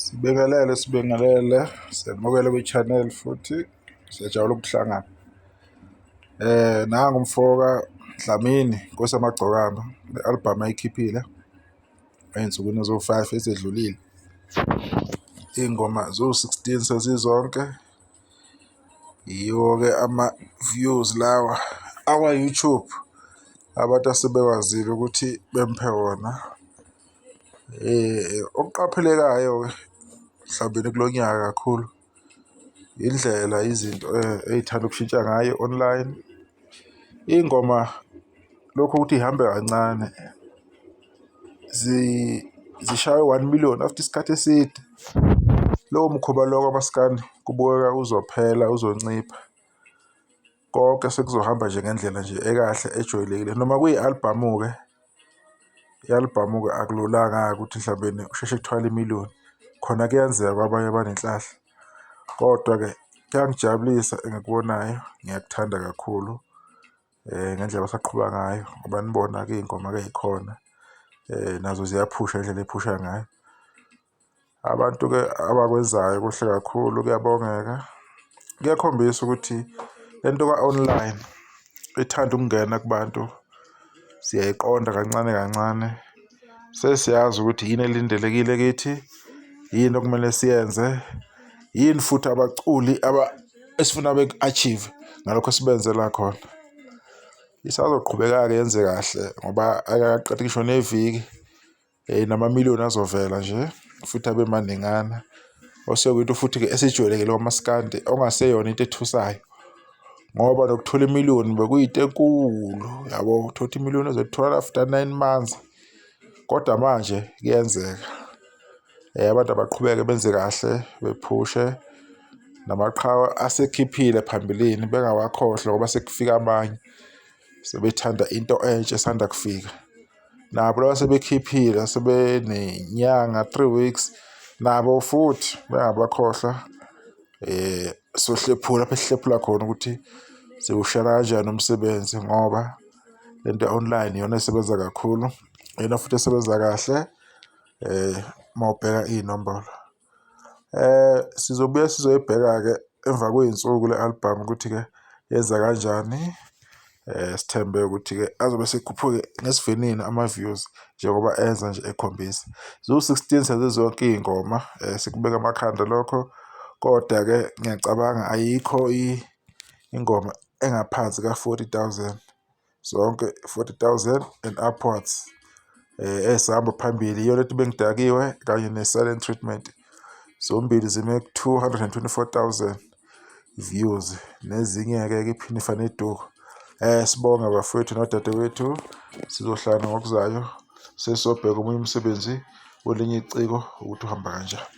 Sibingelele siyamukela kwi-channel futhi siyajabula ukuhlangana. Nanga umfoka Dlamini Nkosi Amagcokama, le-album ayikhiphile ey'nsukwini eziwu-5 ezedlulile. Iy'ngoma ziwu-16 sezizonke, yiwo-ke ama-views lawa akwa-YouTube abantu asebekwazile ukuthi bemphe wona. Okuqaphelekayo-ke mhlawumbe kulo nyaka kakhulu indlela izinto ey'thanda ukushintsha ngayo online. Iy'ngoma lokhu ukuthi ihambe kancane zishaye 1 million after isikhathi eside. Lowo mkhuba lowo amaskandi kubukeka uzophela, uzoncipha. Konke sekuzohamba nje ngendlela nje ekahle ejwayelekile. Noma kuyi-album-ke, i-album-ke akululanga ukuthi mhlawumbe kusheshe kuthwale 1 million. Khona kuyenzeka kwabanye abanenhlahla, kodwa-ke kuyangijabulisa engikubonayo, ngiyakuthanda kakhulu ngendlela abasaqhuba ngayo ngoba nibona-ke iy'ngoma-ke ey'khona nazo ziyaphusha indlela ephusha ngayo. Abantu-ke abakwenzayo kuhle kakhulu, kuyabongeka. Kuyakhombisa ukuthi lento ka-online ithanda ukungena kubantu, siyayiqonda kancane kancane. Sesiyazi ukuthi yini elindelekile kithi, yini okumele siyenze, yini futhi abaculi esifuna beku-achieve ngalokho esibenzela khona. Isazoqhubeka-ke yenze kahle ngoba akaqedi ngisho neviki nama-million azovela nje futhi abe maningana. Osekuyinto futhi-ke esijwayelekile kwamaskandi, ongaseyona into ethusayo ngoba nokuthola 1 million bekuyinto enkulu, yabo. Uthole ukuthi 1 million uzothola after 9 months, kodwa manje kuyenzeka. Abantu abaqhubeke benze kahle, bephushe namaqhawe asekhiphile phambilini bengawakhohlwa ngoba sekufika amanye sebethanda into entsha esanda kufika. Nabo laba sebekhiphile sebenenyanga 3 weeks, nabo futhi bengabakhohlwa sohlephula lapho esihlephula khona ukuthi siwushara kanjani umsebenzi ngoba lento online iyona esebenza kakhulu, iyona futhi esebenza kahle mawubheka iy'nombolo. Sizobuye sizoyibheka-ke emva kwey'nsuku le-album ukuthi-ke yenza kanjani. Sithembe ukuthi-ke azobe sekhuphuke ngesivinini ama-views njengoba enza nje ekhombisa. Ziwu-16 sezizonke iy'ngoma, sikubeka amakhanda lokho, kodwa-ke ngiyacabanga ayikho ingoma engaphansi ka-40,000, zonke 40,000 and upwards. Ezihamba phambili iyona ethi bengidakiwe kanye ne-Silent Treatment, zombili zime ku-224,000 views. Nezinye-ke iPhinifa neDuku. Sibonga bafowethu nodadewethu, sizohlala ngokuzayo sesobheka omunye umsebenzi welinye iciko ukuthi uhamba kanjani.